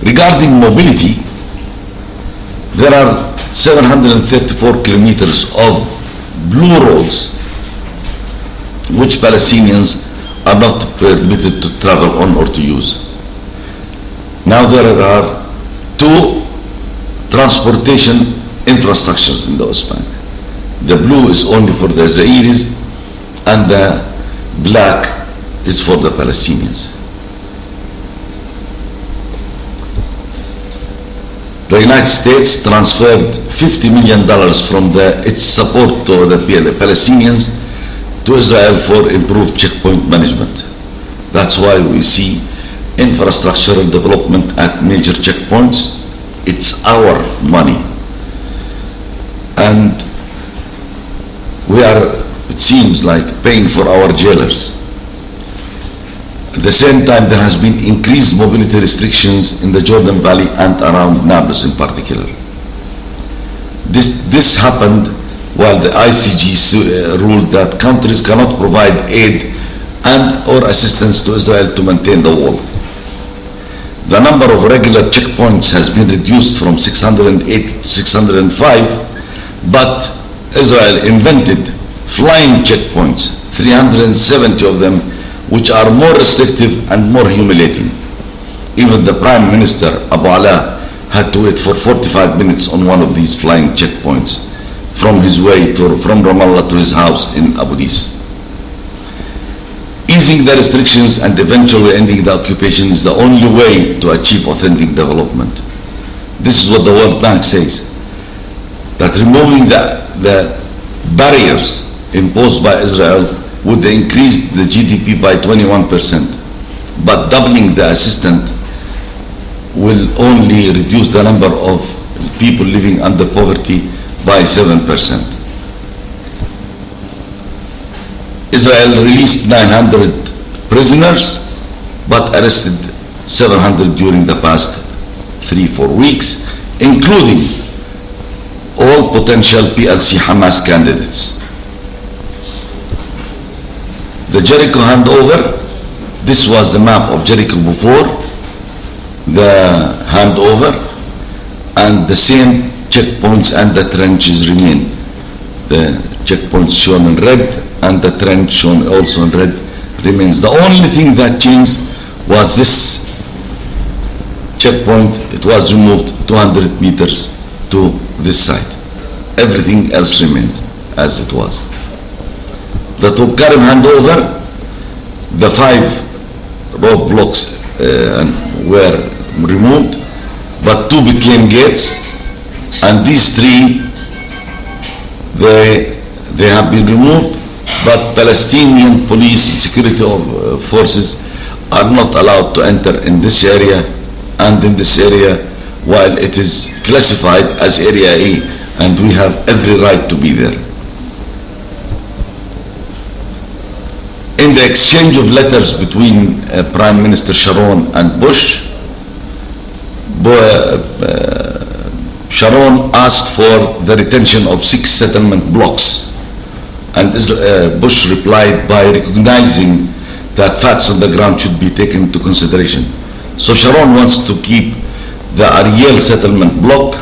Regarding mobility, there are 734 kilometers of blue roads which Palestinians are not permitted to travel on or to use. Now there are two transportation infrastructures in the West Bank. The blue is only for the Israelis and the black is for the Palestinians. The United States transferred $50 million from its support to the Palestinians to Israel for improved checkpoint management. That's why we see infrastructural development at major checkpoints. It's our money. And we are, it seems like, paying for our jailers. At the same time, there has been increased mobility restrictions in the Jordan Valley and around Nablus in particular. This happened while the ICG ruled that countries cannot provide aid and or assistance to Israel to maintain the wall. The number of regular checkpoints has been reduced from 608 to 605, but Israel invented flying checkpoints, 370 of them, which are more restrictive and more humiliating. Even the Prime Minister, Abu Ala, had to wait for 45 minutes on one of these flying checkpoints from Ramallah to his house in Abu Dis. Easing the restrictions and eventually ending the occupation is the only way to achieve authentic development. This is what the World Bank says, that removing the barriers imposed by Israel would increase the GDP by 21%, but doubling the assistance will only reduce the number of people living under poverty by 7%. Israel released 900 prisoners, but arrested 700 during the past 3-4 weeks, including all potential PLC Hamas candidates. The Jericho handover, this was the map of Jericho before the handover, and the same checkpoints and the trenches remain. The checkpoints shown in red and the trench shown also in red remains. The only thing that changed was this checkpoint. It was removed 200 meters to this side. Everything else remains as it was. The Tulkarem handover, the 5 roadblocks were removed, but 2 became gates, and these 3 they have been removed, but Palestinian police and security forces are not allowed to enter in this area and in this area, while it is classified as Area A, and we have every right to be there. In the exchange of letters between Prime Minister Sharon and Bush, Sharon asked for the retention of 6 settlement blocks, and Bush replied by recognizing that facts on the ground should be taken into consideration. So Sharon wants to keep the Ariel settlement block,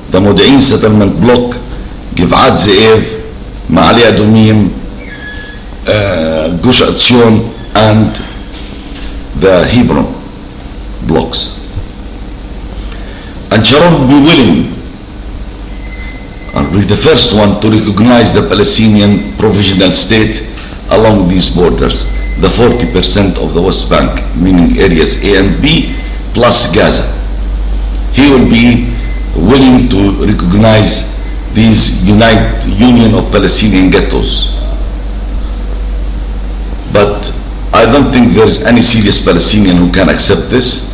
the Modi'in settlement block, Giv'at Ze'ev, Ma'ali Adumim, Gush Atzion, and the Hebron blocks. And Sharon will be willing, and will be the first one to recognize the Palestinian provisional state along these borders, the 40% of the West Bank, meaning areas A and B, plus Gaza. He will be willing to recognize these Union of Palestinian ghettos. But I don't think there is any serious Palestinian who can accept this,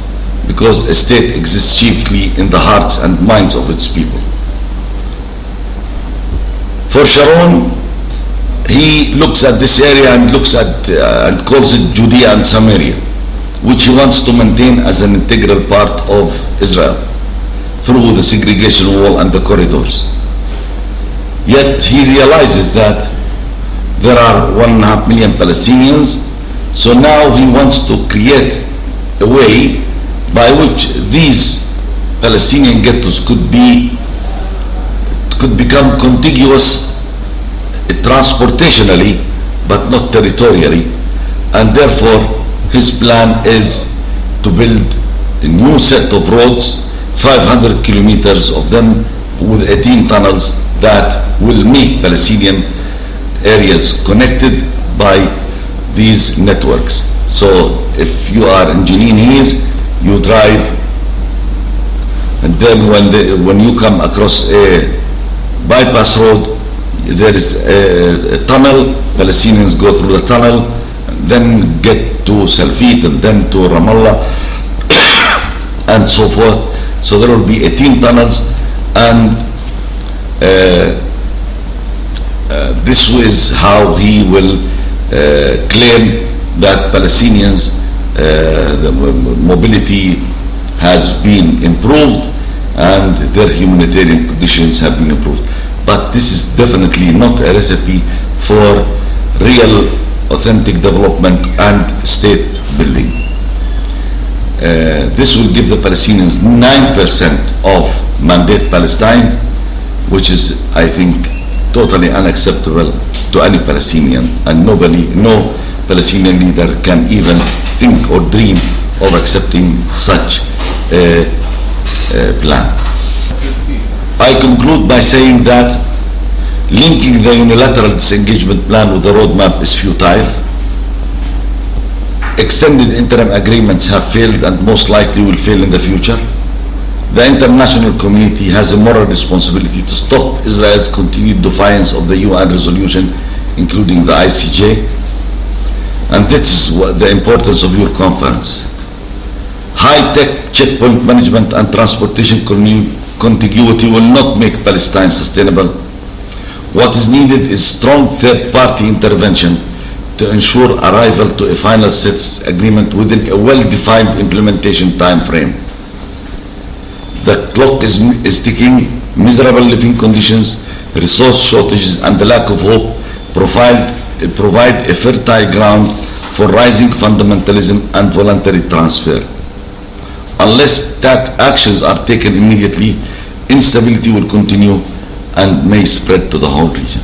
because a state exists chiefly in the hearts and minds of its people. For Sharon, he looks at this area and looks at and calls it Judea and Samaria, which he wants to maintain as an integral part of Israel through the segregation wall and the corridors. Yet he realizes that there are 1.5 million Palestinians, so now he wants to create a way by which these Palestinian ghettos could become contiguous transportationally but not territorially, and therefore his plan is to build a new set of roads, 500 kilometers of them with 18 tunnels that will make Palestinian areas connected by these networks. So if you are in Jenin here, you drive, and then when you come across a bypass road, there is a tunnel. Palestinians go through the tunnel, then get to Salfit, and then to Ramallah, and so forth. So there will be 18 tunnels, and this is how he will claim that Palestinians, the mobility has been improved and their humanitarian conditions have been improved. But this is definitely not a recipe for real authentic development and state building. This will give the Palestinians 9% of mandate Palestine, which is, I think, totally unacceptable to any Palestinian, and no Palestinian leader can even think or dream of accepting such a plan. I conclude by saying that linking the unilateral disengagement plan with the roadmap is futile. Extended interim agreements have failed and most likely will fail in the future. The international community has a moral responsibility to stop Israel's continued defiance of the UN resolution, including the ICJ. And this is the importance of your conference. High-tech checkpoint management and transportation contiguity will not make Palestine sustainable. What is needed is strong third-party intervention to ensure arrival to a final status agreement within a well-defined implementation time frame. The clock is ticking. Miserable living conditions, resource shortages, and the lack of hope provide a fertile ground for rising fundamentalism and voluntary transfer. Unless actions are taken immediately, instability will continue and may spread to the whole region.